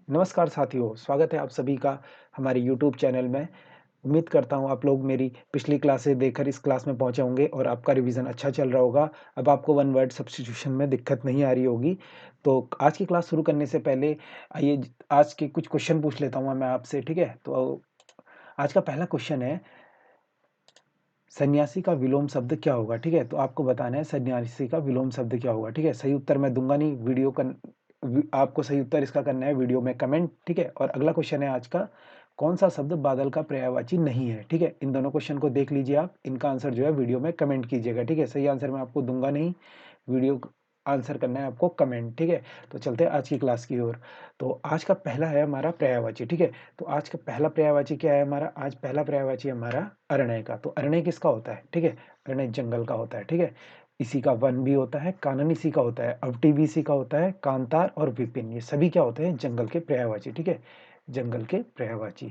नमस्कार साथियों, स्वागत है आप सभी का हमारे यूट्यूब चैनल में। उम्मीद करता हूँ आप लोग मेरी पिछली क्लासें देखकर इस क्लास में पहुँचे होंगे और आपका रिवीजन अच्छा चल रहा होगा। अब आपको वन वर्ड सब्स्टिट्यूशन में दिक्कत नहीं आ रही होगी। तो आज की क्लास शुरू करने से पहले आइए आज के कुछ क्वेश्चन पूछ लेता हूँ मैं आपसे, ठीक है? तो आज का पहला क्वेश्चन है, सन्यासी का विलोम शब्द क्या होगा? ठीक है? तो आपको बताना है सन्यासी का विलोम शब्द क्या होगा, ठीक है? सही उत्तर मैं दूँगा नहीं, आपको सही उत्तर इसका करना है वीडियो में कमेंट, ठीक है? और अगला क्वेश्चन है आज का, कौन-सा शब्द बादल का पर्यायवाची नहीं है? ठीक है? इन दोनों क्वेश्चन को देख लीजिए आप, इनका आंसर जो है वीडियो में कमेंट कीजिएगा, ठीक है? सही आंसर मैं आपको दूँगा नहीं, वीडियो आंसर करना है आपको कमेंट, ठीक है? तो चलते हैं आज की क्लास की ओर। तो आज का पहला है हमारा पर्यायवाची, ठीक है? तो आज का पहला पर्यायवाची क्या है हमारा? आज पहला पर्यायवाची है हमारा अरण्य का। तो अरण्य किसका होता है? ठीक है? अरण्य जंगल का होता है, ठीक है? इसी का वन भी होता है, कानन इसी का होता है, अवटी भी इसी का होता है, कांतार और विपिन ये सभी क्या होते हैं? जंगल के पर्यायवाची, ठीक है? जंगल के पर्यायवाची।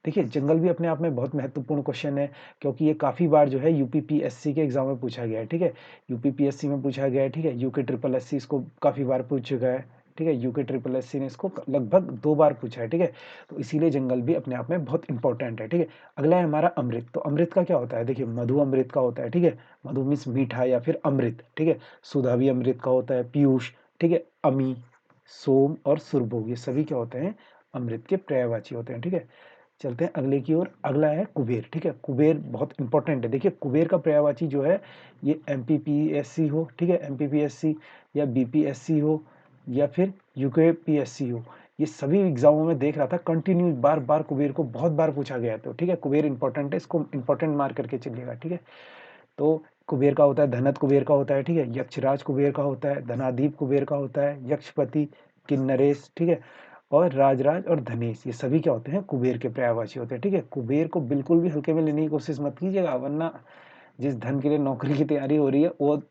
देखिए, जंगल भी अपने आप में बहुत महत्वपूर्ण क्वेश्चन है, क्योंकि ये काफ़ी बार जो है यूपीपीएससी के एग्ज़ाम में पूछा गया है, ठीक है? यूपीपीएससी में पूछा गया है, ठीक है? यूके ट्रिपल एससी इसको काफ़ी बार पूछ चुका है, ठीक है? यूके ट्रिपल एससी ने इसको लगभग 2 बार पूछा है, ठीक है? तो इसीलिए जंगल भी अपने आप में बहुत इंपॉर्टेंट है, ठीक है? अगला है हमारा अमृत। तो अमृत का क्या होता है? देखिए, मधु अमृत का होता है, ठीक है? मधु मीन्स मीठा या फिर अमृत, ठीक है? सुधा भी अमृत का होता है, पीयूष, ठीक है? अमी, सोम और सुरभोग ये सभी क्या होते हैं? अमृत के पर्यायवाची होते हैं, ठीक है? चलते हैं अगले की ओर। अगला है कुबेर, ठीक है? कुबेर बहुत इंपॉर्टेंट है। देखिए, कुबेर का पर्यायवाची जो है ये एमपीपीएससी हो, ठीक है? एमपीपीएससी या बीपीएससी हो या फिर यूकेपीएससी हो, ये सभी एग्जामों में देख रहा था कंटिन्यू बार बार कुबेर को बहुत बार पूछा गया। तो ठीक है, कुबेर इंपॉर्टेंट है, इसको इंपॉर्टेंट मार्क करके चलिएगा, ठीक है? तो कुबेर का होता है, धनत कुबेर का होता है, ठीक है? यक्षराज कुबेर का होता है, धनादीप कुबेर का होता है, यक्षपति, किन्नरेश, ठीक है? और राजराज और धनेश ये सभी क्या होते हैं? कुबेर के पर्यायवाची होते हैं, ठीक है? कुबेर को बिल्कुल भी हल्के में लेने की कोशिश मत कीजिएगा, वरना जिस धन के लिए नौकरी की तैयारी हो रही है वो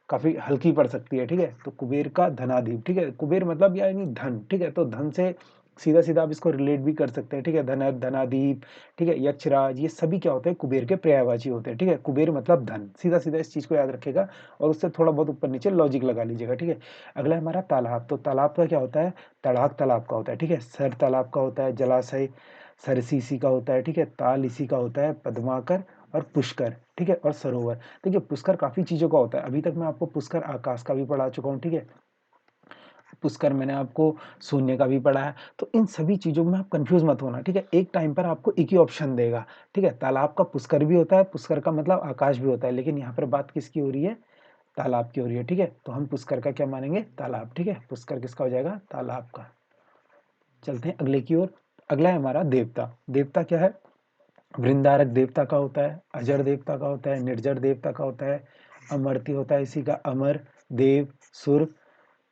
काफी हल्की पड़ सकती है, ठीक है? तो कुबेर का धनादीप, ठीक है? कुबेर मतलब यानी धन, ठीक है? तो धन से सीधा सीधा आप इसको रिलेट भी कर सकते हैं, ठीक है? धन, धनादीप, ठीक है? यक्षराज ये सभी क्या होते हैं? कुबेर के पर्यायवाची होते हैं, ठीक है? कुबेर मतलब धन, सीधा सीधा इस चीज को याद रखेगा और उससे थोड़ा बहुत ऊपर नीचे लॉजिक लगा लीजिएगा, ठीक है? अगला है हमारा तालाब। तो तालाब का क्या होता है? तड़ाक तालाब का होता है, ठीक है? सर तालाब का होता है, जलाशय सरसी इसी का होता है, ठीक है? ताल इसी का होता है, पद्माकर और पुष्कर, ठीक है? और सरोवर। देखिए, पुष्कर काफी चीजों का होता है। अभी तक मैं आपको पुष्कर आकाश का भी पढ़ा चुका हूँ, ठीक है? पुष्कर मैंने आपको शून्य का भी पढ़ा है। तो इन सभी चीजों में आप कंफ्यूज मत होना, ठीक है? एक टाइम पर आपको एक ही ऑप्शन देगा, ठीक है? तालाब का पुष्कर भी होता है, पुष्कर का मतलब आकाश भी होता है, लेकिन यहाँ पर बात किसकी हो रही है? तालाब की हो रही है, ठीक है? तो हम पुष्कर का क्या मानेंगे? तालाब, ठीक है? पुष्कर किसका हो जाएगा? तालाब का। चलते हैं अगले की ओर। अगला है हमारा देवता। देवता क्या है? वृंदारक देवता का होता है, अजर देवता का होता है, निर्जर देवता का होता है, अमर्त्य होता है इसी का, अमर, देव, सुर,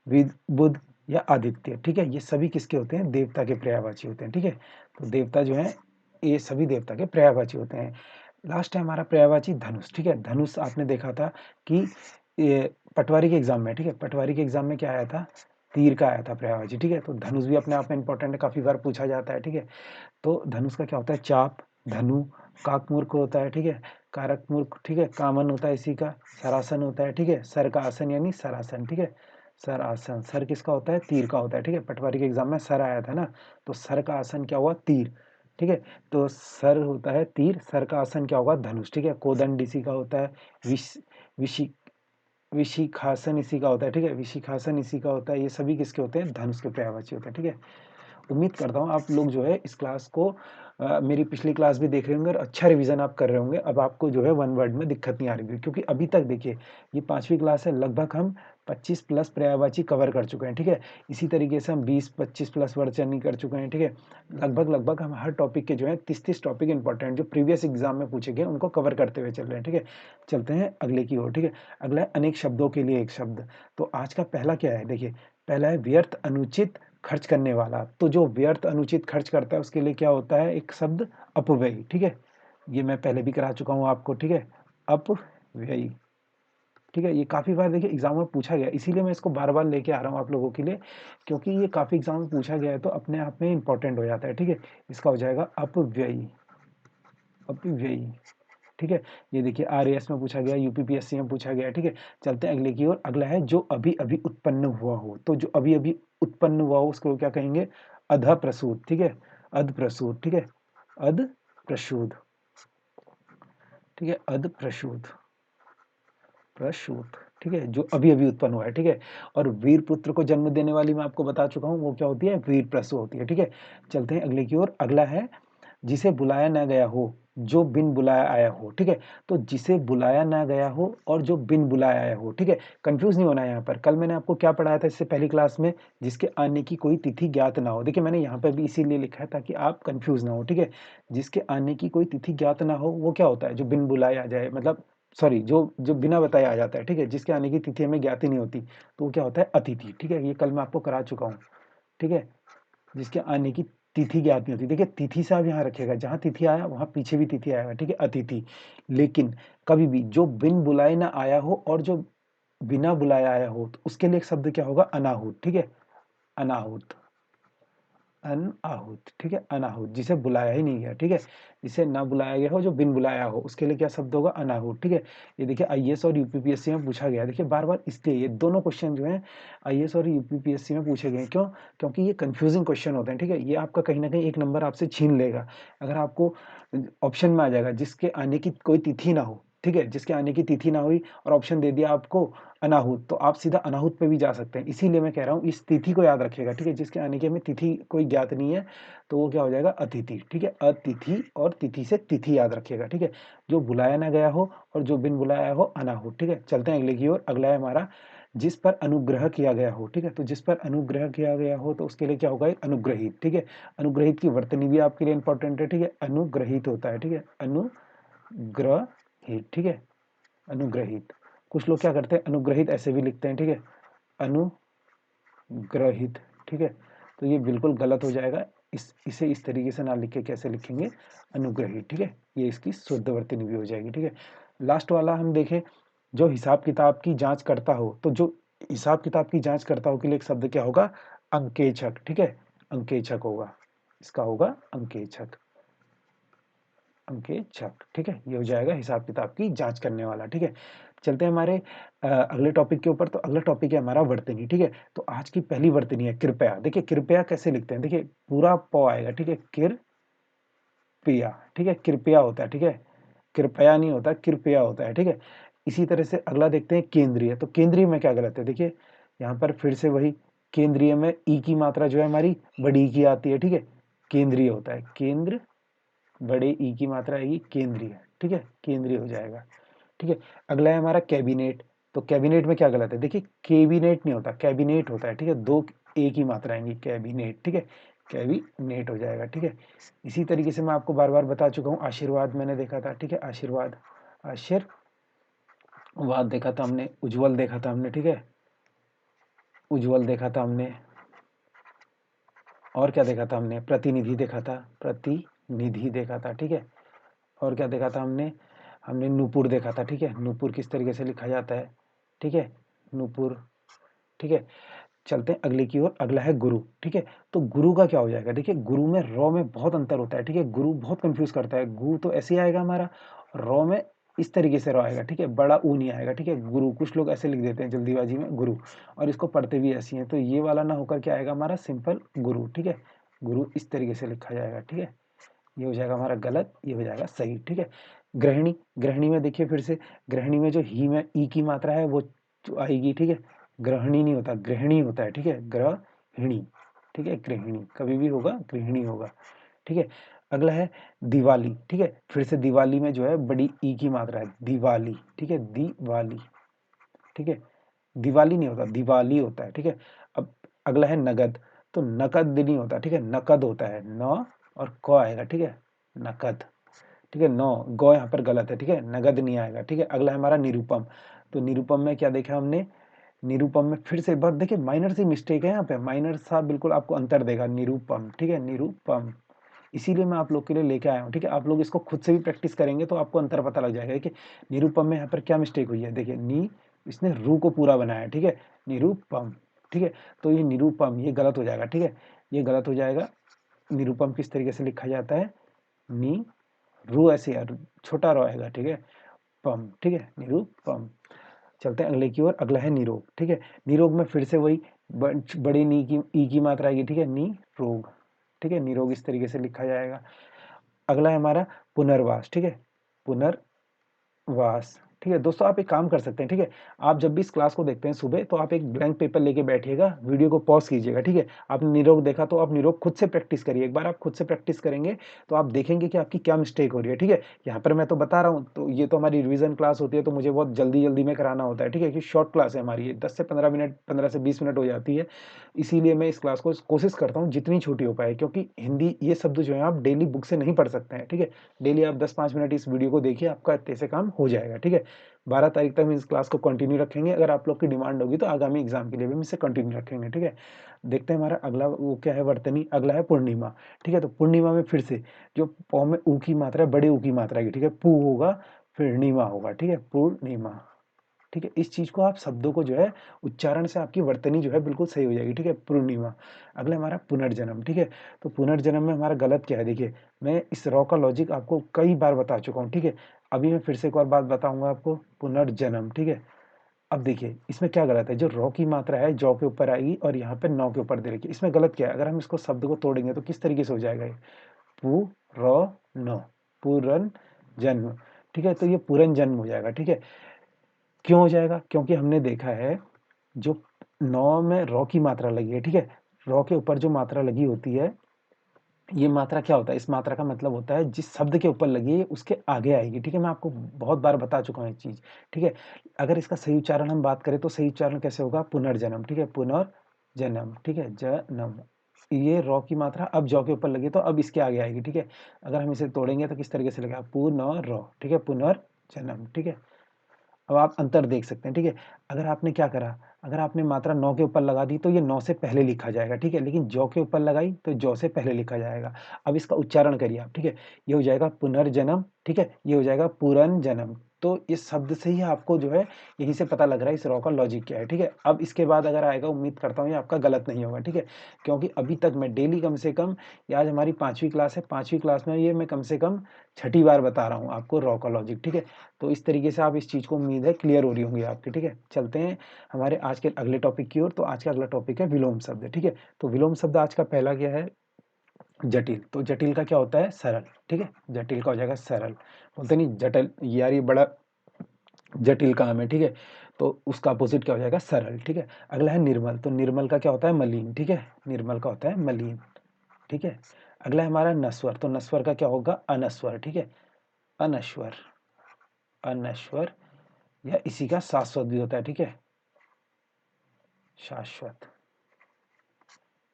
विद, बुध या आदित्य, ठीक है? ये सभी किसके होते हैं? देवता के पर्यायवाची होते हैं, ठीक है? तो देवता जो है ये सभी देवता के पर्यायवाची होते हैं। लास्ट है हमारा पर्यायवाची धनुष, ठीक है? धनुष आपने देखा था कि ये पटवारी के एग्जाम में, ठीक है? पटवारी के एग्जाम में क्या आया था? तीर का आया था पर्यायवाची, ठीक है? तो धनुष भी अपने आप में इंपॉर्टेंट है, काफी बार पूछा जाता है, ठीक है? तो धनुष का क्या होता है? चाप, धनु, काकमूर्ख होता है, ठीक है? कारक मूर्ख, ठीक है? कामन होता है इसी का, सरासन होता है, ठीक है? सर का आसन यानी सरासन, ठीक है? सर आसन, सर किसका होता है? तीर का होता है, ठीक है? पटवारी के एग्जाम में सर आया था ना, तो सर का आसन क्या हुआ? तीर, ठीक है? तो सर होता है तीर, सर का आसन क्या होगा? धनुष, ठीक है? कोदंड इसी का होता है, विश विशी विशिखासन इसी का होता है, ठीक है? विशिखासन इसी का होता है। ये सभी किसके होते हैं? धनुष के पर्यायवाची होते हैं, ठीक है? उम्मीद करता हूँ आप लोग जो है इस क्लास को मेरी पिछली क्लास भी देख रहे होंगे और अच्छा रिवीजन आप कर रहे होंगे। अब आपको जो है वन वर्ड में दिक्कत नहीं आ रही होगी, क्योंकि अभी तक देखिए ये 5वीं क्लास है, लगभग हम 25 प्लस पर्यायवाची कवर कर चुके हैं, ठीक है? इसी तरीके से हम 20-25 प्लस वर्ड चर्नी कर चुके हैं, ठीक है? लगभग लगभग हम हर टॉपिक के जो है 30-30 टॉपिक इंपॉर्टेंट जो प्रीवियस एग्जाम में पूछे गए उनको कवर करते हुए चल रहे हैं, ठीक है? चलते हैं अगले की ओर, ठीक है? अगला है अनेक शब्दों के लिए एक शब्द। तो आज का पहला क्या है? देखिए, पहला है व्यर्थ अनुचित खर्च करने वाला। तो जो व्यर्थ अनुचित खर्च करता है उसके लिए क्या होता है? एक शब्द अपव्ययी, ठीक है? ये मैं पहले भी करा चुका हूँ आपको, ठीक है? अपव्ययी, ठीक है? ये काफी बार देखिए एग्जाम में पूछा गया, इसीलिए मैं इसको बार बार लेके आ रहा हूँ आप लोगों के लिए, क्योंकि ये काफी एग्जाम में पूछा गया है तो अपने आप में इंपॉर्टेंट हो जाता है, ठीक है? इसका हो जाएगा अपव्ययी, अपव्ययी, ठीक है? ये देखिए आरएएस में पूछा गया, यूपीपीएससी में पूछा गया, ठीक है? चलते हैं अगले की ओर। अगला है जो अभी अभी उत्पन्न हुआ हो। तो जो अभी अभी उत्पन्न हुआ हो उसको क्या कहेंगे? अध प्रसूत, ठीक है, अध प्रसूत, ठीक है, अध प्रसूत, ठीक है, अध प्रसूत, प्रसूत, ठीक है, जो अभी अभी उत्पन्न हुआ है, ठीक है। और वीर पुत्र को जन्म देने वाली मैं आपको बता चुका हूँ, वो क्या होती है, वीर प्रसू होती है, ठीक है। चलते हैं अगले की ओर। अगला है जिसे बुलाया ना गया हो, जो बिन बुलाया आया हो, ठीक है। तो जिसे बुलाया ना गया हो और जो बिन बुलाया आया हो, ठीक है। कंफ्यूज नहीं होना है यहाँ पर। कल मैंने आपको क्या पढ़ाया था इससे पहली क्लास में, जिसके आने की कोई तिथि ज्ञात ना हो। देखिए मैंने यहाँ पर भी इसीलिए लिखा है ताकि आप कंफ्यूज ना हो, ठीक है। जिसके आने की कोई तिथि ज्ञात ना हो वो क्या होता है, जो बिन बुलाए आ जाए, मतलब सॉरी, जो जो बिना बताए आ जाता है, ठीक है, जिसके आने की तिथि हमें ज्ञात ही नहीं होती, तो वो क्या होता है, अतिथि, ठीक है। ये कल मैं आपको करा चुका हूँ, ठीक है। जिसके आने की तिथि ज्ञात नहीं होती। देखिए तिथि से आप यहाँ रखिएगा, जहाँ तिथि आया वहाँ पीछे भी तिथि आएगा, ठीक है, अतिथि। लेकिन कभी भी जो बिन बुलाए ना आया हो और जो बिना बुलाए आया हो, तो उसके लिए एक शब्द क्या होगा, अनाहुत, ठीक है, अनाहुत, अनाहुत, ठीक है, अनाहुत, जिसे बुलाया ही नहीं गया, ठीक है, जिसे ना बुलाया गया हो, जो बिन बुलाया हो, उसके लिए क्या शब्द होगा, अनाहुत, ठीक है। ये देखिए आईएएस और यूपीपीएससी में पूछा गया है। देखिए बार बार इसलिए ये दोनों क्वेश्चन जो हैं आईएएस और यूपीपीएससी में पूछे गए हैं। क्यों? क्योंकि ये कंफ्यूजिंग क्वेश्चन होते हैं, ठीक है। ये आपका कहीं ना कहीं एक नंबर आपसे छीन लेगा अगर आपको ऑप्शन में आ जाएगा जिसके आने की कोई तिथि ना हो, ठीक है, जिसके आने की तिथि ना हुई और ऑप्शन दे दिया आपको अनाहुत, तो आप सीधा अनाहुत पे भी जा सकते हैं। इसीलिए मैं कह रहा हूँ इस तिथि को याद रखिएगा, ठीक है। जिसके आने की हमें तिथि कोई ज्ञात नहीं है, तो वो क्या हो जाएगा, अतिथि, ठीक है। अतिथि और तिथि से तिथि याद रखिएगा, ठीक है। जो बुलाया ना गया हो और जो बिन बुलाया हो, अनाहुत, ठीक है। चलते हैं अगले की ओर। अगला है हमारा जिस पर अनुग्रह किया गया हो, ठीक है। तो जिस पर अनुग्रह किया गया हो, तो उसके लिए क्या होगा, अनुग्रहित, ठीक है। अनुग्रहित की वर्तनी भी आपके लिए इंपॉर्टेंट है, ठीक है। अनुग्रहित होता है, ठीक है, अनुग्रहित, ठीक है, अनुग्रहित। कुछ लोग क्या करते हैं, अनुग्रहित ऐसे भी लिखते हैं, ठीक है, अनुग्रहित, ठीक है। तो ये बिल्कुल गलत हो जाएगा। इसे इस तरीके से ना लिख के कैसे लिखेंगे, अनुग्रहित, ठीक है। ये इसकी शुद्ध वर्तनी भी हो जाएगी, ठीक है। लास्ट वाला हम देखें, जो हिसाब किताब की जांच करता हो, तो जो हिसाब किताब की जांच करता हो के लिए एक शब्द क्या होगा, अंकेक्षक, ठीक है, अंकेक्षक होगा, इसका होगा अंकेक्षक, अंकेक्षक, ठीक है। ये हो जाएगा हिसाब किताब की जांच करने वाला, ठीक है। चलते हैं हमारे अगले टॉपिक के ऊपर। तो अगला टॉपिक है हमारा वर्तनी, ठीक है। तो आज की पहली वर्तनी है कृपया। देखिए कृपया कैसे लिखते हैं, देखिए पूरा प आएगा, ठीक है, कृपया, ठीक है, कृपया होता है, ठीक है, कृपया नहीं होता, कृपया होता है, ठीक है। इसी तरह से अगला देखते हैं केंद्रीय। तो केंद्रीय में क्या गलत है, देखिए यहाँ पर फिर से वही, केंद्रीय में ई की मात्रा जो है हमारी बड़ी ई की आती है, ठीक है, केंद्रीय होता है, केंद्र, बड़े ई की मात्रा आएगी, केंद्रीय, ठीक है, केंद्रीय हो जाएगा, ठीक है। अगला है हमारा कैबिनेट। तो कैबिनेट में क्या गलत है, देखिए कैबिनेट नहीं होता, कैबिनेट होता है, ठीक है, दो ए की मात्रा आएंगी, कैबिनेट, ठीक है, कैबिनेट हो जाएगा, ठीक है। इसी तरीके से मैं आपको बार बार बता चुका हूँ, आशीर्वाद मैंने देखा था, ठीक है, आशीर्वाद, आशीर्वाद देखा था हमने, उज्जवल देखा था हमने, ठीक है, उज्जवल देखा था हमने, और क्या देखा था हमने, प्रतिनिधि देखा था, प्रतिनिधि देखा था, ठीक है। और क्या देखा था हमने, हमने नूपुर देखा था, ठीक है, नूपुर किस तरीके से लिखा जाता है, ठीक है, नूपुर, ठीक है। चलते हैं अगले की ओर। अगला है गुरु, ठीक है। तो गुरु का क्या हो जाएगा, देखिए गुरु में रॉ में बहुत अंतर होता है, ठीक है। गुरु बहुत कंफ्यूज करता है, गु तो ऐसे ही आएगा हमारा, रॉ में इस तरीके से रॉ आएगा, ठीक है, बड़ा ऊ नहीं आएगा, ठीक है। गुरु कुछ लोग ऐसे लिख देते हैं जल्दीबाजी में गुरु, और इसको पढ़ते भी ऐसी हैं, तो ये वाला ना होकर क्या आएगा हमारा, सिंपल गुरु, ठीक है। गुरु इस तरीके से लिखा जाएगा, ठीक है। ये हो जाएगा हमारा गलत, ये हो जाएगा सही, ठीक है। गृहिणी, गृहिणी में देखिए फिर से, गृहिणी में जो ही में ई की मात्रा है वो आएगी, ठीक है। गृहिणी नहीं होता, गृहिणी होता है, ठीक है, गृहिणी, ठीक है, गृहिणी कभी भी होगा, गृहिणी होगा, ठीक है। अगला है दिवाली, ठीक है। फिर से दिवाली में जो है बड़ी ई की मात्रा है, दिवाली, ठीक है, दिवाली, ठीक है। दिवाली नहीं होता, दिवाली होता है, ठीक है। अब अगला है नगद। तो नकद नहीं होता, ठीक है, नकद होता है, न और क आएगा, ठीक है, नकद, ठीक है। नो गो यहाँ पर गलत है, ठीक है, नगद नहीं आएगा, ठीक है। अगला है हमारा निरूपम। तो निरूपम में क्या देखा हमने, निरूपम में फिर से बात देखिए, माइनर सी मिस्टेक है यहाँ पे, माइनर सा बिल्कुल आपको अंतर देगा, निरूपम, ठीक है, निरूपम। इसीलिए मैं आप लोग के लिए लेके आया हूँ, ठीक है। आप लोग इसको खुद से भी प्रैक्टिस करेंगे तो आपको अंतर पता लग जाएगा कि निरूपम में यहाँ पर क्या मिस्टेक हुई है। देखिए नी, इसने रू को पूरा बनाया, ठीक है, निरूपम, ठीक है। तो ये निरूपम ये गलत हो जाएगा, ठीक है, ये गलत हो जाएगा। निरूपम किस तरीके से लिखा जाता है, नी रू ऐसे यार, छोटा रो आएगा, ठीक है, पम, ठीक है, निरूपम। चलते हैं अगले की ओर। अगला है निरोग, ठीक है। निरोग में फिर से वही बड़ी नी की ई की मात्रा आएगी, ठीक है, नी रोग, ठीक है, निरोग इस तरीके से लिखा जाएगा। अगला है हमारा पुनर्वास, ठीक है, पुनर्वास। ठीक है दोस्तों, आप एक काम कर सकते हैं, ठीक है, आप जब भी इस क्लास को देखते हैं सुबह, तो आप एक ब्लैंक पेपर लेके बैठिएगा, वीडियो को पॉज कीजिएगा, ठीक है। आपने निरोग देखा तो आप निरोग खुद से प्रैक्टिस करिए। एक बार आप खुद से प्रैक्टिस करेंगे तो आप देखेंगे कि आपकी क्या मिस्टेक हो रही है, ठीक है। यहाँ पर मैं तो बता रहा हूँ, तो ये तो हमारी रिवीजन क्लास होती है, तो मुझे बहुत जल्दी जल्दी में कराना होता है, ठीक है, कि शॉर्ट क्लास है हमारी, 10 से 15 मिनट, 15 से 20 मिनट हो जाती है। इसीलिए मैं इस क्लास को कोशिश करता हूँ जितनी छोटी हो पाए, क्योंकि हिंदी ये शब्द जो है आप डेली बुक से नहीं पढ़ सकते हैं, ठीक है। डेली आप 10-5 मिनट इस वीडियो को देखिए, आपका इतने से काम हो जाएगा, ठीक है। 12 तारीख तक हम इस क्लास को कंटिन्यू रखेंगे। अगर आप लोग की डिमांड होगी तो आगामी एग्जाम के लिए भी हम इसे कंटिन्यू रखेंगे, ठीक है। देखते हैं हमारा अगला वो क्या है, वर्तनी। अगला है पूर्णिमा, ठीक है। तो पूर्णिमा में फिर से जो पौ में ऊ की मात्रा है, बड़े ऊ की मात्रा की, ठीक है, पू होगा फिर नीमा होगा, ठीक है, पूर्णिमा। ठीक है, इस चीज को आप शब्दों को जो है उच्चारण से आपकी वर्तनी जो है बिल्कुल सही हो जाएगी, ठीक है, पूर्णिमा। अगला हमारा पुनर्जन्म, ठीक है। तो पुनर्जन्म में हमारा गलत क्या है, देखिए, मैं इस रॉ का लॉजिक आपको कई बार बता चुका हूँ, ठीक है। अभी मैं फिर से एक और बात बताऊंगा आपको, पुनर्जन्म, ठीक है। अब देखिए इसमें क्या गलत है, जो रॉ की मात्रा है जौ के ऊपर आएगी और यहाँ पे नौ के ऊपर दे रखी है, इसमें गलत क्या है। अगर हम इसको शब्द को तोड़ेंगे तो किस तरीके से हो जाएगा ये, पू रॉ न, पूरन जन्म, ठीक है। तो ये पूरन जन्म हो जाएगा, ठीक है। क्यों हो जाएगा, क्योंकि हमने देखा है जो नौ में रॉ की मात्रा लगी है, ठीक है, रॉ के ऊपर जो मात्रा लगी होती है, ये मात्रा क्या होता है, इस मात्रा का मतलब होता है जिस शब्द के ऊपर लगी है उसके आगे आएगी, ठीक है। मैं आपको बहुत बार बता चुका हूँ एक चीज, ठीक है। अगर इसका सही उच्चारण हम बात करें तो सही उच्चारण कैसे होगा, पुनर्जन्म, ठीक है, पुनर्जन्म, ठीक है, जन्म। ये रॉ की मात्रा अब जौ के ऊपर लगी तो अब इसके आगे आएगी, ठीक है। अगर हम इसे तोड़ेंगे तो किस तरीके से लगेगा, पुनर्, ठीक है, पुनर्जन्म, ठीक है। अब आप अंतर देख सकते हैं, ठीक है। अगर आपने क्या करा, अगर आपने मात्रा नौ के ऊपर लगा दी तो ये नौ से पहले लिखा जाएगा, ठीक है, लेकिन जौ के ऊपर लगाई तो जौ से पहले लिखा जाएगा। अब इसका उच्चारण करिए आप, ठीक है, ये हो जाएगा पुनर्जन्म, ठीक है, ये हो जाएगा पूरन जन्म। तो इस शब्द से ही आपको जो है यहीं से पता लग रहा है इस रॉ का लॉजिक क्या है, ठीक है। अब इसके बाद अगर आएगा, उम्मीद करता हूँ ये आपका गलत नहीं होगा, ठीक है, क्योंकि अभी तक मैं डेली कम से कम, ये आज हमारी 5वीं क्लास है, 5वीं क्लास में ये मैं कम से कम 6ठी बार बता रहा हूँ आपको रॉ का लॉजिक, ठीक है। तो इस तरीके से आप इस चीज़ को, उम्मीद है क्लियर हो रही होंगी आपकी, ठीक है। चलते हैं हमारे आज के अगले टॉपिक की ओर। तो आज का अगला टॉपिक है विलोम शब्द, ठीक है। तो विलोम शब्द आज का पहला क्या है, जटिल। तो जटिल का क्या होता है, सरल, ठीक है, जटिल का हो जाएगा सरल। बोलते नहीं जटिल यार ये बड़ा जटिल काम है, ठीक है, तो उसका अपोजिट क्या हो जाएगा, सरल, ठीक है। अगला है निर्मल। तो निर्मल का क्या होता है, मलिन, ठीक है, निर्मल का होता है मलिन, ठीक है। अगला है हमारा नस्वर। तो नस्वर का क्या होगा, अनस्वर, ठीक है, अनश्वर, अनश्वर, या इसी का शाश्वत भी होता है, ठीक है, शाश्वत,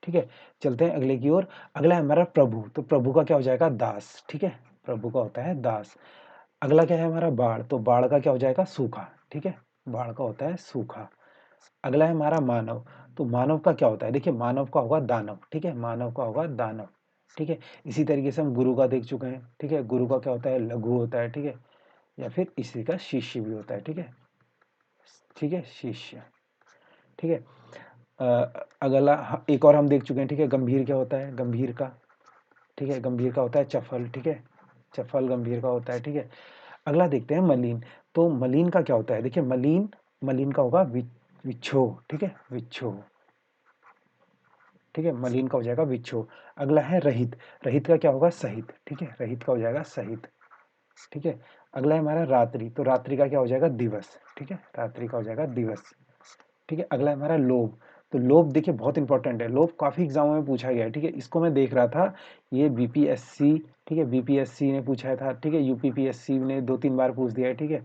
ठीक है। चलते हैं अगले की ओर। अगला है हमारा प्रभु। तो प्रभु का क्या हो जाएगा, दास, ठीक है, प्रभु का होता है दास। अगला क्या है हमारा बाढ़। तो बाढ़ का क्या हो जाएगा, सूखा, ठीक है, बाढ़ का होता है सूखा। अगला है हमारा मानव। तो मानव का क्या होता है, देखिए, मानव का होगा दानव, ठीक है, मानव का होगा दानव, ठीक है। इसी तरीके से हम गुरु का देख चुके हैं, ठीक है, गुरु का क्या होता है, लघु होता है, ठीक है, या फिर इसी का शिष्य भी होता है, ठीक है, ठीक है, शिष्य, ठीक है। अगला एक और हम देख चुके हैं, ठीक है, गंभीर क्या होता है, गंभीर का, ठीक है, गंभीर का होता है चफल, ठीक है, चफल गंभीर का होता है, ठीक है। अगला देखते हैं मलिन। तो मलिन का क्या होता है, देखिए, मलिन, मलिन का होगा विच्छोह, ठीक है, विच्छोह, ठीक है, मलिन का हो जाएगा विच्छोह। अगला है रहित। रहित का क्या होगा, सहित, ठीक है, रहित का हो जाएगा सहित, ठीक है। अगला है हमारा रात्रि। तो रात्रि का क्या हो जाएगा, दिवस, ठीक है, रात्रि का हो जाएगा दिवस, ठीक है। अगला है हमारा लोभ। तो लोभ देखिए बहुत इंपॉर्टेंट है, लोभ काफी एग्जामों में पूछा गया है, ठीक है। इसको मैं देख रहा था, ये बीपीएससी, ठीक है, बीपीएससी ने पूछा था, ठीक है, यूपीपीएससी ने 2-3 बार पूछ दिया है, ठीक है।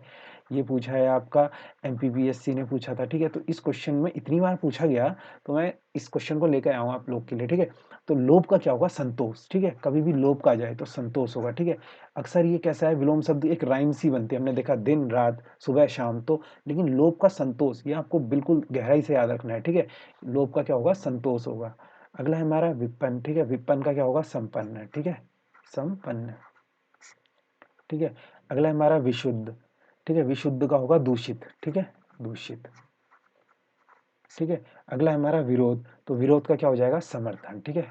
ये पूछा है आपका, एमपीपीएससी ने पूछा था, ठीक है। तो इस क्वेश्चन में इतनी बार पूछा गया, तो मैं इस क्वेश्चन को लेकर आया हूँ आप लोग के लिए, ठीक है। तो लोभ का क्या होगा, संतोष, ठीक है, कभी भी लोभ का आ जाए तो संतोष होगा, ठीक है। अक्सर ये कैसा है, विलोम शब्द एक राइम सी बनती है, हमने देखा दिन रात सुबह शाम, तो लेकिन लोभ का संतोष, ये आपको बिल्कुल गहराई से याद रखना है, ठीक है। लोभ का क्या होगा, संतोष होगा। अगला है हमारा विपन्न, ठीक है, विपन्न का क्या होगा, संपन्न, ठीक है, संपन्न, ठीक है। अगला है हमारा विशुद्ध। ठीक है, विशुद्ध का होगा दूषित, ठीक है, दूषित, ठीक है। अगला है हमारा विरोध। तो विरोध का क्या हो जाएगा, समर्थन, ठीक है,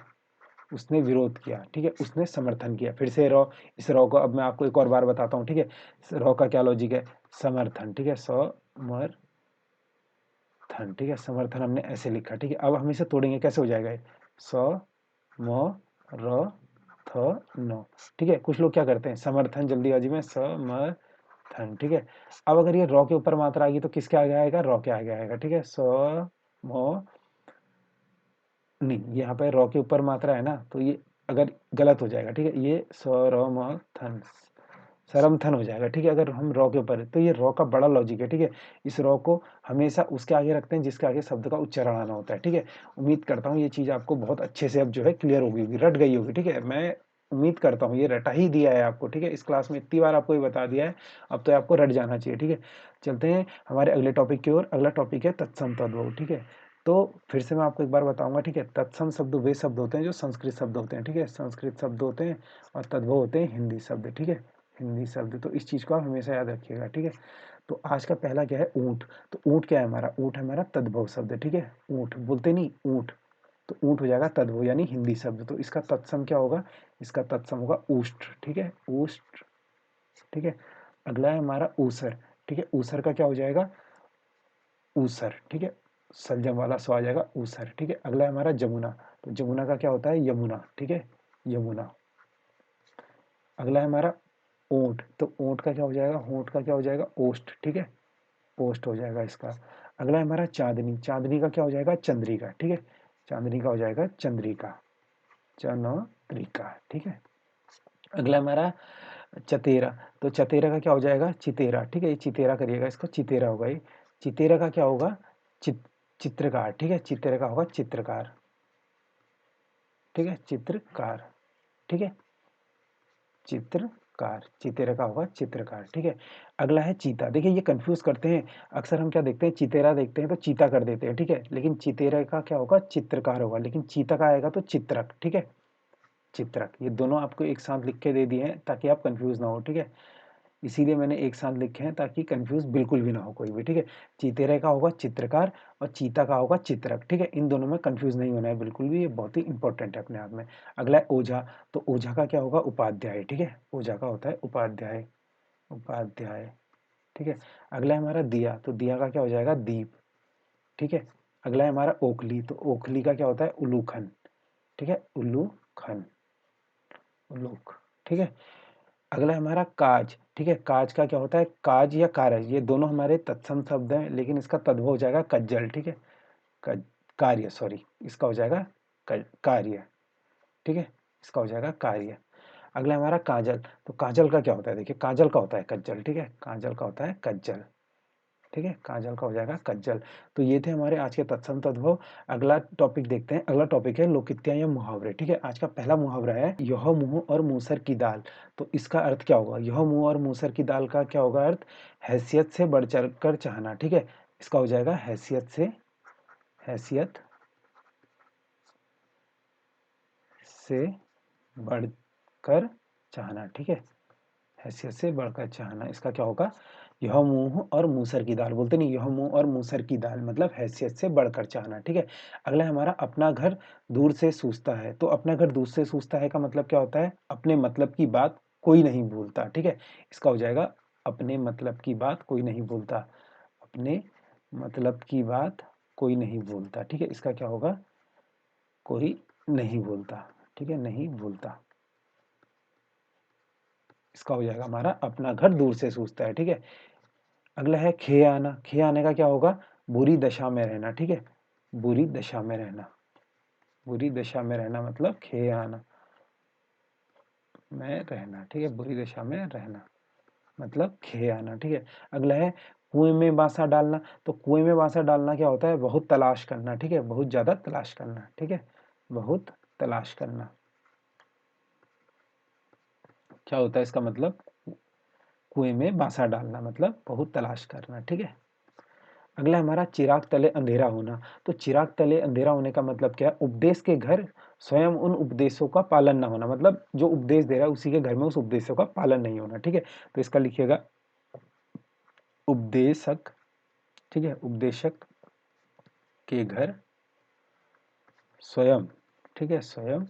उसने विरोध किया, ठीक है, उसने समर्थन किया। फिर से रॉ, इस रॉ को अब मैं आपको एक और बार बताता हूँ, ठीक है। रॉ का क्या लॉजिक है, समर्थन, ठीक है, समर्थन, ठीक है, समर्थन हमने ऐसे लिखा, ठीक है। अब हम इसे तोड़ेंगे, कैसे हो जाएगा, स म र थ न, ठीक है। कुछ लोग क्या करते हैं, समर्थन जल्दीबाजी में समर्थन, ठीक है। अब अगर ये रॉ के ऊपर मात्रा आएगी तो किसके आगे आएगा, रॉ के आगे आएगा, ठीक है। म नहीं, यहाँ पे रॉ के ऊपर मात्रा है ना, तो ये अगर गलत हो जाएगा, ठीक है। ये सरमथन, सरमथन हो जाएगा, ठीक है। अगर हम रॉ के ऊपर है तो ये रॉ का बड़ा लॉजिक है, ठीक है। इस रॉ को हमेशा उसके आगे रखते हैं जिसके आगे शब्द का उच्चारण आना होता है, ठीक है। उम्मीद करता हूँ ये चीज़ आपको बहुत अच्छे से अब जो है क्लियर हो गई होगी, रट गई होगी, ठीक है। मैं उम्मीद करता हूँ ये रटा ही दिया है आपको, ठीक है। इस क्लास में इतनी बार आपको ये बता दिया है, अब तो आपको रट जाना चाहिए, ठीक है। चलते हैं हमारे अगले टॉपिक की ओर। अगला टॉपिक है तत्सम तद्भव, ठीक है। तो फिर से मैं आपको एक बार बताऊंगा, ठीक है। तत्सम शब्द वे शब्द होते हैं जो संस्कृत शब्द होते हैं, ठीक है। संस्कृत शब्द होते हैं और तद्भव होते हैं हिंदी शब्द, ठीक है। हिंदी शब्द, तो इस चीज़ को आप हमेशा याद रखिएगा, ठीक है। तो आज का पहला क्या है, ऊंट। तो ऊंट क्या है हमारा, ऊंट है हमारा तद्भव शब्द, ठीक है। ऊंट बोलते नहीं, ऊंट, तो ऊंट हो जाएगा तद्भव यानी हिंदी शब्द। तो इसका तत्सम क्या होगा, इसका तत्सम होगा ऊष्ट, ठीक है, ऊष्ट, ठीक है। अगला है हमारा ऊसर, ठीक है। ऊसर का क्या हो जाएगा, ऊसर, ठीक है। सलजम वाला सो आ जाएगा ऊसर, ठीक है। अगला है हमारा जमुना। तो जमुना का क्या होता है, यमुना, ठीक है, यमुना। अगला है हमारा ऊंट। तो ऊंट का क्या हो जाएगा, ऊंट का क्या हो जाएगा, ओष्ठ, ठीक है, ओष्ठ हो जाएगा इसका। अगला है हमारा चांदनी। चांदनी का क्या हो जाएगा, चंद्रिका, ठीक है। चांदनी का हो जाएगा चंद्रिका, चंद्रिका, ठीक है। अगला हमारा चतेरा। तो चतेरा का क्या हो जाएगा, चितेरा, ठीक है। ये चितेरा करिएगा, इसका चितेरा होगा ये। चितेरा का क्या होगा, चित्रकार, ठीक है। चितेरा का होगा चित्रकार, ठीक है, चित्रकार, ठीक है, चित्रकार। चितेरा का होगा चित्रकार, ठीक है। अगला है चीता। देखिए ये कंफ्यूज करते हैं, अक्सर हम क्या देखते हैं, चितेरा देखते हैं तो चीता कर देते हैं, ठीक है। लेकिन चितेरा का क्या होगा, चित्रकार होगा, लेकिन चीता का आएगा तो चित्रक, ठीक है, चित्रक। ये दोनों आपको एक साथ लिख के दे दिए हैं ताकि आप कंफ्यूज ना हो, ठीक है। इसीलिए मैंने एक साथ लिखे हैं ताकि कंफ्यूज बिल्कुल भी ना हो कोई भी, ठीक है। चितेरे का होगा चित्रकार और चीता का होगा चित्रक, ठीक है। इन दोनों में कंफ्यूज नहीं होना है बिल्कुल भी, ये बहुत ही इंपॉर्टेंट है अपने आप में। अगला है ओझा। तो ओझा का क्या होगा, उपाध्याय, ठीक है। ओझा का होता है उपाध्याय, उपाध्याय, ठीक है। अगला है हमारा दिया। तो दिया का क्या हो जाएगा, दीप, ठीक है। अगला है हमारा ओखली। तो ओखली का क्या होता है, उल्लूखन, ठीक है, उल्लूखन, उल्लूक, ठीक है। अगला है हमारा काज, ठीक है। काज का क्या होता है, काज या कारज, ये दोनों हमारे तत्सम शब्द हैं, लेकिन इसका तद्भव हो जाएगा कज्जल, ठीक है, कार्य, सॉरी, इसका हो जाएगा कार्य, ठीक है, इसका हो जाएगा कार्य। अगला है हमारा काजल। तो काजल का क्या होता है, देखिए काजल का होता है कज्जल, ठीक है, काजल का होता है कज्जल, ठीक है, काजल का हो जाएगा कज्जल। तो ये थे हमारे आज के तत्सम तद्भव। अगला टॉपिक देखते हैं। अगला टॉपिक है लोकित्या या मुहावरे, ठीक है। आज का पहला मुहावरा है, यह मुंह और मूसर की दाल। तो इसका अर्थ क्या होगा, यह मुंह और मूसर की दाल का क्या होगा अर्थ, हैसियत से बढ़ चढ़ कर चाहना, ठीक है। इसका हो जाएगा हैसियत से, हैसियत से बढ़कर चाहना, ठीक है, हैसियत से बढ़कर चाहना। इसका क्या होगा, यह मुंह और मूसर की दाल, बोलते नहीं, यह मुंह और मूसर की दाल मतलब हैसियत से बढ़कर चाहना, ठीक है। अगला है हमारा अपना घर दूर से सूझता है। तो अपना घर दूर से सूझता है का मतलब क्या होता है, अपने मतलब की बात कोई नहीं भूलता, ठीक है। इसका हो जाएगा अपने मतलब की बात कोई नहीं भूलता, अपने मतलब की बात कोई नहीं भूलता, ठीक है। इसका क्या होगा, कोई नहीं भूलता, ठीक है, नहीं भूलता। इसका हो जाएगा हमारा अपना घर दूर से सूझता है, ठीक है। अगला है खे आना। खे आने का क्या होगा, बुरी दशा में रहना, ठीक है, बुरी दशा में रहना, बुरी दशा में रहना मतलब खे आना में रहना, ठीक है, बुरी दशा में रहना मतलब खे आना, ठीक है। अगला है कुएं में बांसा डालना। तो कुएं में बांसा डालना क्या होता है, बहुत तलाश करना, ठीक है, बहुत ज्यादा तलाश करना, ठीक है, बहुत तलाश करना। क्या होता है इसका मतलब, कुएं में बांसा डालना मतलब बहुत तलाश करना, ठीक है। अगला हमारा चिराग तले अंधेरा होना। तो चिराग तले अंधेरा होने का मतलब क्या है, उपदेश के घर स्वयं उन उपदेशों का पालन ना होना, मतलब जो उपदेश दे रहा है उसी के घर में उस उपदेशों का पालन नहीं होना, ठीक है। तो इसका लिखिएगा उपदेशक, ठीक है, उपदेशक के घर स्वयं, ठीक है, स्वयं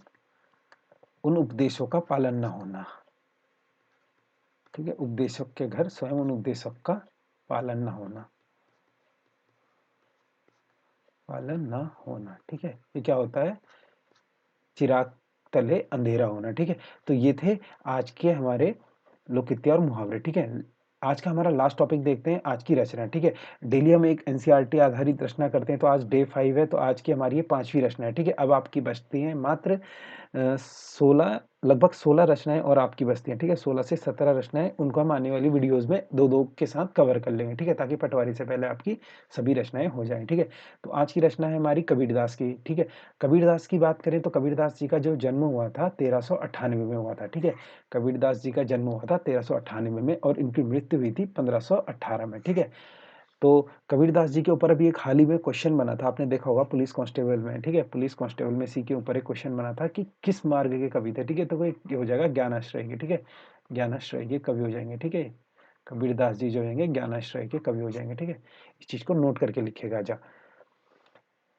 उन उपदेशों का पालन ना होना, ठीक है, उपदेशक के घर स्वयं उन उपदेशों का पालन ना होना, पालन ना होना, ठीक है। ये क्या होता है, चिराग तले अंधेरा होना, ठीक है। तो ये थे आज के हमारे लोकोक्ति और मुहावरे, ठीक है। आज का हमारा लास्ट टॉपिक देखते हैं, आज की रचना, ठीक है। डेली हम एक एनसीईआरटी आधारित रचना करते हैं, तो आज डे 5 है, तो आज की हमारी ये 5वीं रचना है, ठीक है। अब आपकी बचती हैं मात्र 16 लगभग 16 रचनाएँ और आपकी बचती हैं, ठीक है। 16 से 17 रचनाएँ, उनको हम आने वाली वीडियोज़ में 2-2 के साथ कवर कर लेंगे, ठीक है, ताकि पटवारी से पहले आपकी सभी रचनाएँ हो जाएँ, ठीक है। तो आज की रचना है हमारी कबीरदास की, ठीक है। कबीरदास की बात करें तो कबीरदास जी का जो जन्म हुआ था 1398 में हुआ था, ठीक है। कबीरदास जी का जन्म हुआ था 1398 में और इनकी मृत्यु हुई थी 1518 में, ठीक है। तो कबीरदास जी के ऊपर अभी एक हाल ही में क्वेश्चन बना था, आपने देखा होगा पुलिस कांस्टेबल में, ठीक है। पुलिस कांस्टेबल में इसी के ऊपर एक क्वेश्चन बना था कि किस मार्ग के कवि थे, ठीक है। तो वो ये हो जाएगा ज्ञानाश्रय के, ठीक है। ज्ञानाश्रय के कवि हो जाएंगे, ठीक है। कबीरदास जी जो होंगे ज्ञानाश्रय के कवि हो जाएंगे, ठीक है। इस चीज को नोट करके लिखिएगा जा।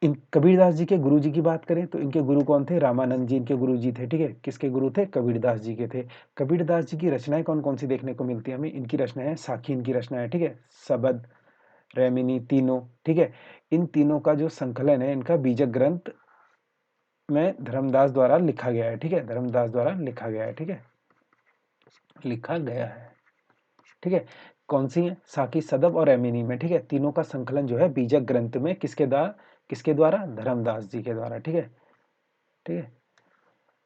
इन कबीरदास जी के गुरु जी की बात करें तो इनके गुरु कौन थे? रामानंद जी इनके गुरु जी थे, ठीक है। किसके गुरु थे? कबीरदास जी के थे। कबीरदास जी की रचनाएं कौन कौन सी देखने को मिलती है हमें? इनकी रचनाएं साखी इनकी रचना है, ठीक है। सबद, रेमिनी, तीनों, ठीक है। इन तीनों का जो संकलन है इनका बीजक ग्रंथ में धर्मदास द्वारा लिखा गया है, ठीक है। धर्मदास द्वारा लिखा गया है, ठीक है। लिखा गया है, ठीक है। कौन सी है? साकी, सदब और रेमिनी में, ठीक है। तीनों का संकलन जो है बीजक ग्रंथ में किसके द्वारा? धर्मदास जी के द्वारा, ठीक है। ठीक है।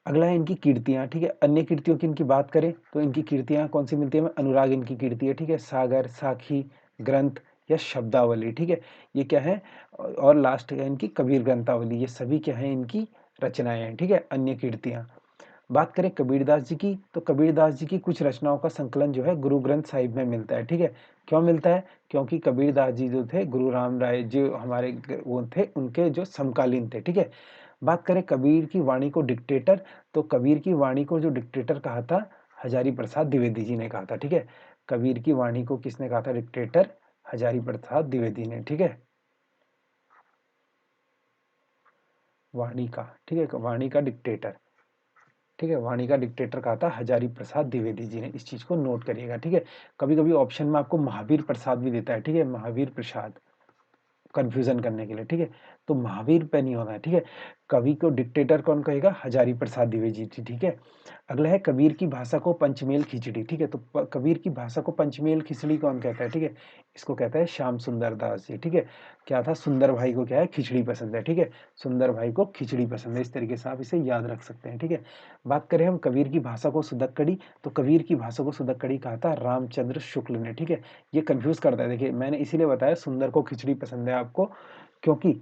अगला है इनकी कीर्तियां, ठीक है। अन्य कीर्तियों की इनकी बात करें तो इनकी कीर्तियां कौन सी मिलती है हमें? अनुराग इनकी कीर्ति है, ठीक है। सागर, साखी, ग्रंथ या शब्दावली, ठीक है। ये क्या है? और लास्ट है इनकी कबीर ग्रंथावली। ये सभी क्या है? इनकी रचनाएं हैं, ठीक है। अन्य कीर्तियां। बात करें कबीरदास जी की तो कबीरदास जी की कुछ रचनाओं का संकलन जो है गुरु ग्रंथ साहिब में मिलता है, ठीक है। क्यों मिलता है? क्योंकि कबीरदास जी जो थे गुरु राम राय जो हमारे वो थे उनके जो समकालीन थे, ठीक है। बात करें कबीर की वाणी को डिक्टेटर तो कबीर की वाणी को जो डिक्टेटर कहा था हजारी प्रसाद द्विवेदी जी ने कहा था, ठीक है। कबीर की वाणी को किसने कहा था डिक्टेटर? हजारी प्रसाद द्विवेदी ने, ठीक है। वाणी का, ठीक है, वाणी का डिक्टेटर, ठीक है। वाणी का डिक्टेटर कहा था हजारी प्रसाद द्विवेदी जी ने। इस चीज को नोट करिएगा, ठीक है। कभी कभी ऑप्शन में आपको महावीर प्रसाद भी देता है, ठीक है। महावीर प्रसाद, कंफ्यूजन करने के लिए, ठीक है। तो महावीर पे नहीं होना है, ठीक है। कवि को डिक्टेटर कौन कहेगा? हजारी प्रसाद द्विवेदी जी, ठीक है। अगला है कबीर की भाषा को पंचमेल खिचड़ी, ठीक है। तो कबीर की भाषा को पंचमेल खिचड़ी कौन कहता है? ठीक है। इसको कहता है श्याम सुंदर दास जी, ठीक है। क्या था? सुंदर भाई को क्या है? खिचड़ी पसंद है, ठीक है। सुंदर भाई को खिचड़ी पसंद है। इस तरीके से आप इसे याद रख सकते हैं, ठीक है। बात करें हम कबीर की भाषा को सुदक्कड़ी तो कबीर की भाषा को सुदक्कड़ी कहा था रामचंद्र शुक्ल ने, ठीक है। ये कंफ्यूज करता है, देखिए मैंने इसीलिए बताया सुंदर को खिचड़ी पसंद है आपको, क्योंकि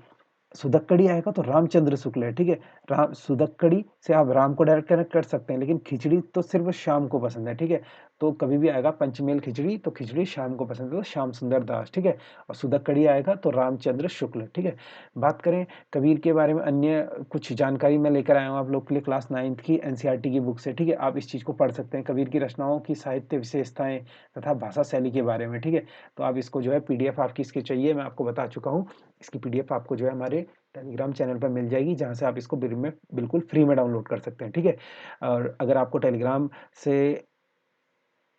सुदक्कड़ी आएगा तो रामचंद्र शुक्ल है, ठीक है। राम सुदक्कड़ी से आप राम को डायरेक्ट कनेक्ट कर सकते हैं, लेकिन खिचड़ी तो सिर्फ श्याम को पसंद है, ठीक है। तो कभी भी आएगा पंचमेल खिचड़ी तो खिचड़ी श्याम को पसंद है, तो श्याम सुंदर दास, ठीक है। और सुदक्कड़ी आएगा तो रामचंद्र शुक्ल, ठीक है। बात करें कबीर के बारे में अन्य कुछ जानकारी मैं लेकर आया हूँ आप लोग के लिए क्लास 9th की एनसीईआरटी की बुक से, ठीक है। आप इस चीज को पढ़ सकते हैं, कबीर की रचनाओं की साहित्य विशेषताएं तथा भाषा शैली के बारे में, ठीक है। तो आप इसको जो है पीडीएफ आपकी इसकी चाहिए, मैं आपको बता चुका हूँ। इसकी पीडीएफ आपको जो है हमारे टेलीग्राम चैनल पर मिल जाएगी, जहाँ से आप इसको बिल्कुल फ्री में डाउनलोड कर सकते हैं, ठीक है। और अगर आपको टेलीग्राम से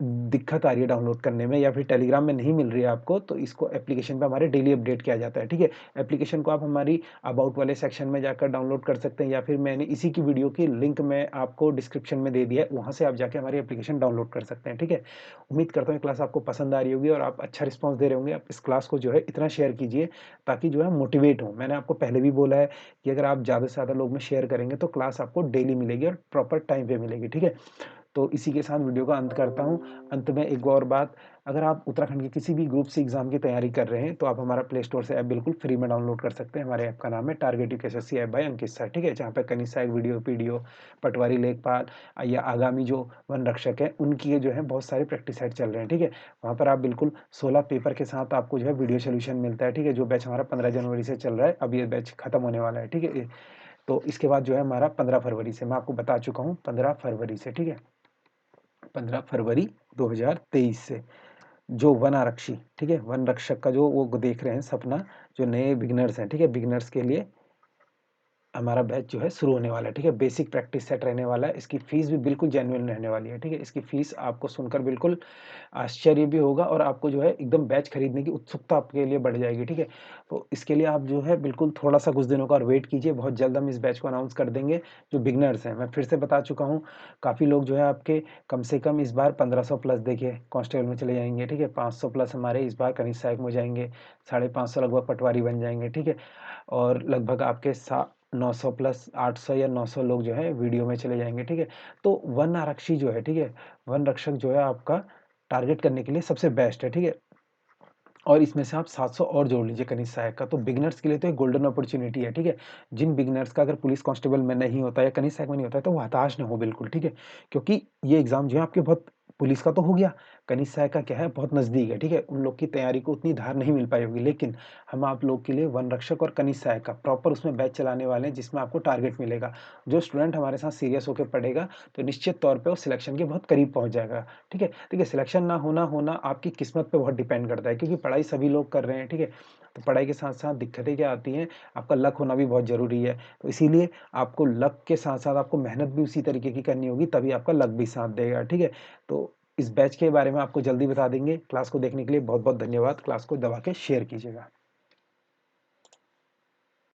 दिक्कत आ रही है डाउनलोड करने में या फिर टेलीग्राम में नहीं मिल रही है आपको, तो इसको एप्लीकेशन पे हमारे डेली अपडेट किया जाता है, ठीक है। एप्लीकेशन को आप हमारी अबाउट वाले सेक्शन में जाकर डाउनलोड कर सकते हैं, या फिर मैंने इसी की वीडियो की लिंक मैं आपको डिस्क्रिप्शन में दे दिया है, वहाँ से आप जाके हमारी एप्लीकेशन डाउनलोड कर सकते हैं, ठीक है। उम्मीद करता हूँ क्लास आपको पसंद आ रही होगी और आप अच्छा रिस्पॉन्स दे रहे होंगे। आप इस क्लास को जो है इतना शेयर कीजिए ताकि जो है मोटिवेट हो। मैंने आपको पहले भी बोला है कि अगर आप ज़्यादा से ज़्यादा लोग में शेयर करेंगे तो क्लास आपको डेली मिलेगी और प्रॉपर टाइम पे मिलेगी, ठीक है। तो इसी के साथ वीडियो का अंत करता हूँ। अंत में एक और बात, अगर आप उत्तराखंड के किसी भी ग्रुप सी एग्जाम की तैयारी कर रहे हैं तो आप हमारा प्ले स्टोर से ऐप बिल्कुल फ्री में डाउनलोड कर सकते हैं। हमारे ऐप का नाम है target UPSC app by Ankit sir, ठीक है। जहाँ पर कनिष्ठ वीडियो पीडीओ, पटवारी लेखपाल या आगामी जो वन रक्षक है उनकी जो है बहुत सारे प्रैक्टिस सेट चल रहे हैं, ठीक है। वहाँ पर आप बिल्कुल 16 पेपर के साथ आपको जो है वीडियो सोल्यूशन मिलता है, ठीक है। जो बैच हमारा 15 जनवरी से चल रहा है, अब ये बैच खत्म होने वाला है, ठीक है। तो इसके बाद जो है हमारा 15 फरवरी से, मैं आपको बता चुका हूँ 15 फरवरी से, ठीक है। 15 फरवरी 2023 से जो वन आरक्षी, ठीक है, वन रक्षक का जो वो देख रहे हैं सपना, जो नए बिगनर्स हैं, ठीक है, बिगनर्स के लिए हमारा बैच जो है शुरू होने वाला है, ठीक है? बेसिक प्रैक्टिस सेट रहने वाला है, इसकी फ़ीस भी बिल्कुल जेन्युइन रहने वाली है, ठीक है? इसकी फ़ीस आपको सुनकर बिल्कुल आश्चर्य भी होगा और आपको जो है एकदम बैच खरीदने की उत्सुकता आपके लिए बढ़ जाएगी, ठीक है? तो इसके लिए आप जो है बिल्कुल थोड़ा-सा कुछ दिनों का और वेट कीजिए, बहुत जल्द हम इस बैच को अनाउंस कर देंगे, जो बिगिनर्स हैं। मैं फिर से बता चुका हूँ, काफ़ी लोग जो है आपके कम से कम इस बार 1500 प्लस देखिए कांस्टेबल में चले जाएँगे, ठीक है? 500 प्लस हमारे इस बार कनिष्ठ सहायक में हो जाएँगे, 550 लगभग पटवारी बन जाएँगे, ठीक है? और लगभग आपके सा 900 प्लस 800 या 900 लोग जो है वीडियो में चले जाएँगे, ठीक है? तो वन आरक्षी जो है, ठीक है? वन रक्षक जो है आपका टारगेट करने के लिए सबसे बेस्ट है, ठीक है? और इसमें से आप 700 और जोड़ लीजिए कनिष्ठ सहायक का, तो बिगिनर्स के लिए तो एक गोल्डन अपॉर्च्युनिटी है, ठीक है? जिन बिगिनर्स का अगर पुलिस कांस्टेबल में नहीं होता या कनिष्ठ सहायक में नहीं होता है, तो वो हताश ना हो बिल्कुल, ठीक है? क्योंकि ये एग्ज़ाम जो है आपके बहुत पुलिस का तो हो गया, कनिष्ठ सहायक का क्या है बहुत नज़दीक है, ठीक है? उन लोग की तैयारी को उतनी धार नहीं मिल पाई होगी, लेकिन हम आप लोग के लिए वन रक्षक और कनिष्ठ सहायक का प्रॉपर उसमें बैच चलाने वाले हैं, जिसमें आपको टारगेट मिलेगा। जो स्टूडेंट हमारे साथ सीरियस होके पढ़ेगा, तो निश्चित तौर पे वो सिलेक्शन के बहुत करीब पहुँच जाएगा, ठीक है? देखिए सिलेक्शन ना होना होना आपकी किस्मत पे बहुत डिपेंड करता है क्योंकि पढ़ाई सभी लोग कर रहे हैं, ठीक है? तो पढ़ाई के साथ-साथ दिक्कतें क्या आती हैं, आपका लक होना भी बहुत ज़रूरी है। तो इसीलिए आपको लक के साथ-साथ आपको मेहनत भी उसी तरीके की करनी होगी, तभी आपका लक भी साथ देगा, ठीक है? तो इस बैच के बारे में आपको जल्दी बता देंगे। क्लास को देखने के लिए बहुत-बहुत धन्यवाद। क्लास को दबा के शेयर कीजिएगा।